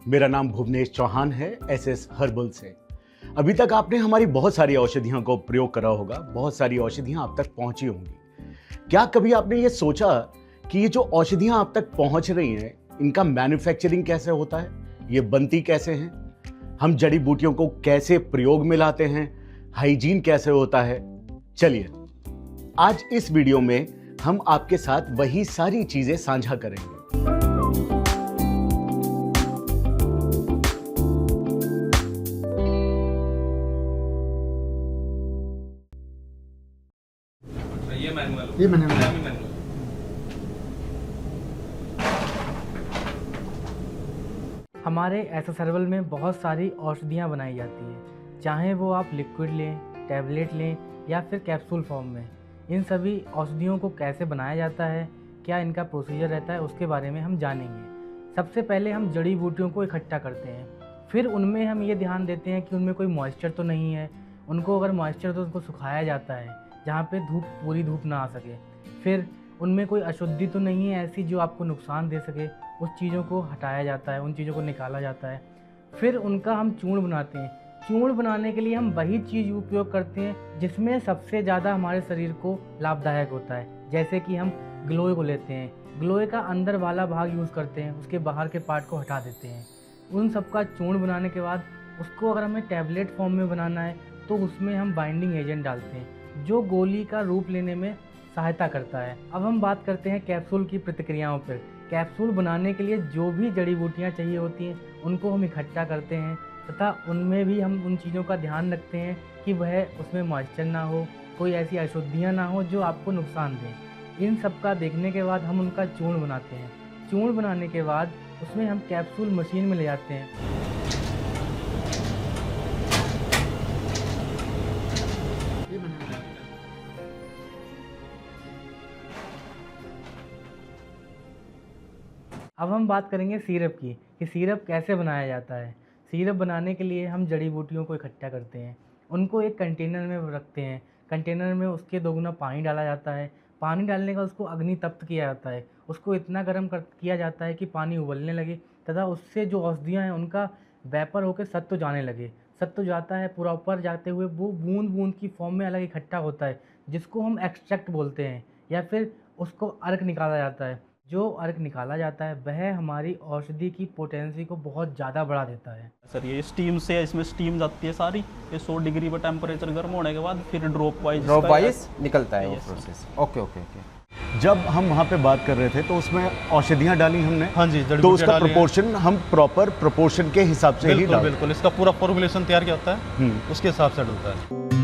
मेरा नाम भुवनेश चौहान है, एसएस हर्बल से। अभी तक आपने हमारी बहुत सारी औषधियों को प्रयोग करा होगा, बहुत सारी औषधियां आप तक पहुंची होंगी। क्या कभी आपने ये सोचा कि ये जो औषधियां आप तक पहुंच रही हैं, इनका मैन्युफैक्चरिंग कैसे होता है, ये बनती कैसे हैं, हम जड़ी बूटियों को कैसे प्रयोग में लाते हैं, हाइजीन कैसे होता है? चलिए आज इस वीडियो में हम आपके साथ वही सारी चीजें साझा करेंगे। ये मैनुअल हमारे एसएस हर्बल में बहुत सारी औषधियाँ बनाई जाती हैं, चाहे वो आप लिक्विड लें, टैबलेट लें या फिर कैप्सूल फॉर्म में। इन सभी औषधियों को कैसे बनाया जाता है, क्या इनका प्रोसीजर रहता है, उसके बारे में हम जानेंगे। सबसे पहले हम जड़ी बूटियों को इकट्ठा करते हैं, फिर उनमें हम ये ध्यान देते हैं कि उनमें कोई मॉइस्चर तो नहीं है। उनको अगर मॉइस्चर तो उनको सुखाया जाता है जहाँ पे पूरी धूप ना आ सके। फिर उनमें कोई अशुद्धि तो नहीं है ऐसी जो आपको नुकसान दे सके, उस चीज़ों को हटाया जाता है, उन चीज़ों को निकाला जाता है। फिर उनका हम चूर्ण बनाते हैं। चूर्ण बनाने के लिए हम वही चीज़ उपयोग करते हैं जिसमें सबसे ज़्यादा हमारे शरीर को लाभदायक होता है। जैसे कि हम ग्लोए को लेते हैं, ग्लोए का अंदर वाला भाग यूज़ करते हैं, उसके बाहर के पार्ट को हटा देते हैं। उन सब का चूर्ण बनाने के बाद उसको अगर हमें टैबलेट फॉर्म में बनाना है तो उसमें हम बाइंडिंग एजेंट डालते हैं जो गोली का रूप लेने में सहायता करता है। अब हम बात करते हैं कैप्सूल की प्रतिक्रियाओं पर। कैप्सूल बनाने के लिए जो भी जड़ी बूटियाँ चाहिए होती हैं उनको हम इकट्ठा करते हैं तथा उनमें भी हम उन चीज़ों का ध्यान रखते हैं कि वह उसमें मॉइस्चर ना हो, कोई ऐसी अशुद्धियाँ ना हो जो आपको नुकसान दें। इन सब का देखने के बाद हम उनका चूर्ण बनाते हैं। चूर्ण बनाने के बाद उसमें हम कैप्सूल मशीन में ले जाते हैं। अब हम बात करेंगे सिरप की कि सिरप कैसे बनाया जाता है। सिरप बनाने के लिए हम जड़ी बूटियों को इकट्ठा करते हैं, उनको एक कंटेनर में रखते हैं। कंटेनर में उसके दोगुना पानी डाला जाता है। पानी डालने का उसको अग्नि तप्त किया जाता है, उसको इतना गर्म किया जाता है कि पानी उबलने लगे तथा उससे जो औषधियाँ हैं उनका वेपर होकर सत्व जाने लगे। सत्व जाता है पूरा ऊपर जाते हुए वो बूंद बूंद की फॉर्म में अलग इकट्ठा होता है जिसको हम एक्सट्रैक्ट बोलते हैं, या फिर उसको अर्क निकाला जाता है। जो अर्क निकाला जाता है वह हमारी औषधि की पोटेंसी को बहुत ज़्यादा बढ़ा देता है। सर ये स्टीम से, इसमें स्टीम जाती है सारी, ये 100 डिग्री पर टेम्परेचर गर्म होने के बाद फिर ड्रॉप वाइज निकलता है वो प्रोसेस। Okay okay okay. जब हम वहाँ पे बात कर रहे थे तो उसमें औषधियाँ डाली हमने। हाँ जी, जड़ी तो बूटियाँ उसका डाली हैं। प्रोपोर्शन हम प्रॉपर प्रोपोर्शन के हिसाब से ही बिल्कुल डालते बिल्कुल, इसका पूरा फॉर्मुलेशन तैयार किया होता है, उसके हिसाब से डलता है।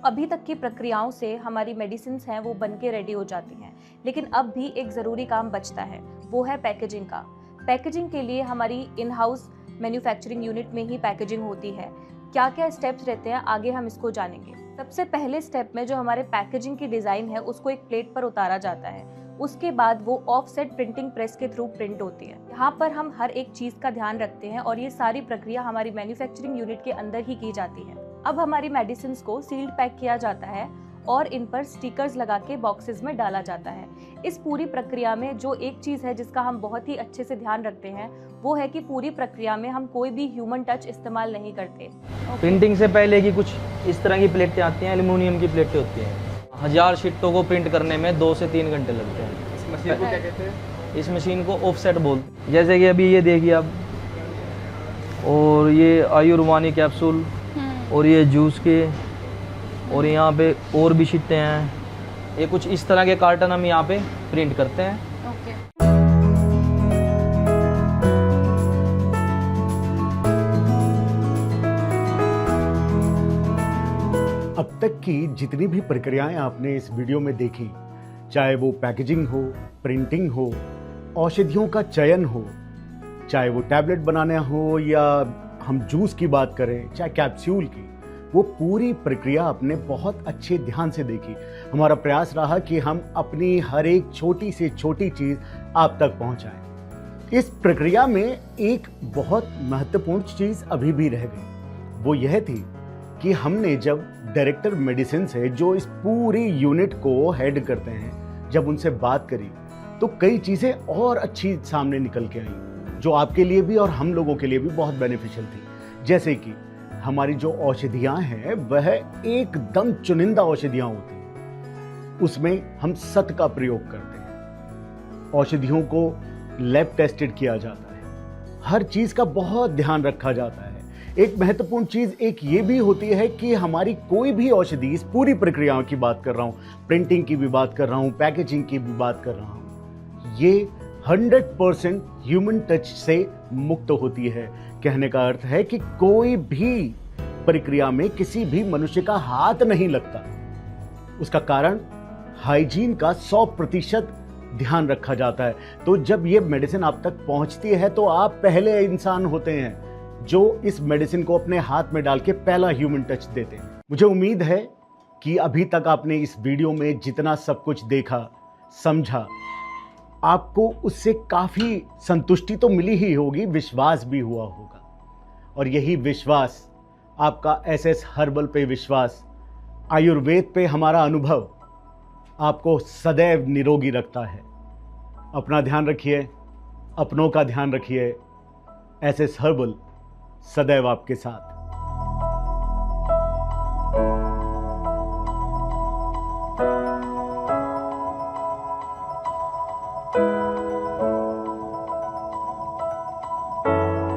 अभी तक की प्रक्रियाओं से हमारी मेडिसिन्स हैं वो बन के रेडी हो जाती हैं, लेकिन अब भी एक ज़रूरी काम बचता है, वो है पैकेजिंग का। पैकेजिंग के लिए हमारी इन हाउस मैन्युफैक्चरिंग यूनिट में ही पैकेजिंग होती है। क्या क्या स्टेप्स रहते हैं आगे हम इसको जानेंगे। सबसे पहले स्टेप में जो हमारे पैकेजिंग की डिज़ाइन है उसको एक प्लेट पर उतारा जाता है। उसके बाद वो ऑफसेट प्रिंटिंग प्रेस के थ्रू प्रिंट होती है। यहाँ पर हम हर एक चीज़ का ध्यान रखते हैं और ये सारी प्रक्रिया हमारी मैन्युफैक्चरिंग यूनिट के अंदर ही की जाती है। अब हमारी मेडिसिन को सील्ड पैक किया जाता है और इन पर स्टिकर्स लगा के बॉक्सेस में डाला जाता है। इस पूरी प्रक्रिया में जो एक चीज़ है जिसका हम बहुत ही अच्छे से ध्यान रखते हैं वो है कि पूरी प्रक्रिया में हम कोई भी ह्यूमन टच इस्तेमाल नहीं करते। प्रिंटिंग से पहले की कुछ इस तरह की प्लेटें आती हैं, एल्युमिनियम की प्लेटें होती हैं। 1000 शीटों को प्रिंट करने में 2 से 3 घंटे लगते हैं। इस मशीन को क्या कहते हैं? इस मशीन को ऑफसेट बोलते हैं। जैसे कि अभी ये देखिए आप, और ये आयुर्वानी कैप्सूल, और ये जूस के, और यहाँ पे और भी शीटें हैं। ये कुछ इस तरह के कार्टन हम यहाँ पे प्रिंट करते हैं। अब तक की जितनी भी प्रक्रियाएं आपने इस वीडियो में देखी, चाहे वो पैकेजिंग हो, प्रिंटिंग हो, औषधियों का चयन हो, चाहे वो टैबलेट बनाना हो या हम जूस की बात करें, चाहे कैप्सूल की, वो पूरी प्रक्रिया आपने बहुत अच्छे ध्यान से देखी। हमारा प्रयास रहा कि हम अपनी हर एक छोटी से छोटी चीज़ आप तक पहुंचाएं। इस प्रक्रिया में एक बहुत महत्वपूर्ण चीज़ अभी भी रह गई, वो यह थी कि हमने जब डायरेक्टर मेडिसिन से, जो इस पूरी यूनिट को हेड करते हैं, जब उनसे बात करी तो कई चीज़ें और अच्छी सामने निकल के आई जो आपके लिए भी और हम लोगों के लिए भी बहुत बेनिफिशियल थी। जैसे कि हमारी जो औषधियाँ हैं वह एकदम चुनिंदा औषधियाँ होती हैं, उसमें हम सत का प्रयोग करते हैं, औषधियों को लैब टेस्टेड किया जाता है, हर चीज़ का बहुत ध्यान रखा जाता है। एक महत्वपूर्ण चीज़ एक ये भी होती है कि हमारी कोई भी औषधि, इस पूरी प्रक्रियाओं की बात कर रहा हूँ, प्रिंटिंग की भी बात कर रहा हूँ, पैकेजिंग की भी बात कर रहा हूँ, ये 100% ह्यूमन टच से मुक्त होती है। कहने का अर्थ है कि कोई भी प्रक्रिया में किसी भी मनुष्य का हाथ नहीं लगता। उसका कारण हाइजीन का 100% ध्यान रखा जाता है। तो जब ये मेडिसिन आप तक पहुंचती है तो आप पहले इंसान होते हैं जो इस मेडिसिन को अपने हाथ में डाल के पहला ह्यूमन टच देते हैं। मुझे उम्मीद है कि अभी तक आपने इस वीडियो में जितना सब कुछ देखा, समझा, आपको उससे काफ़ी संतुष्टि तो मिली ही होगी, विश्वास भी हुआ होगा। और यही विश्वास, आपका एसएस हर्बल पे विश्वास, आयुर्वेद पे हमारा अनुभव आपको सदैव निरोगी रखता है। अपना ध्यान रखिए, अपनों का ध्यान रखिए। एसएस हर्बल सदैव आपके साथ।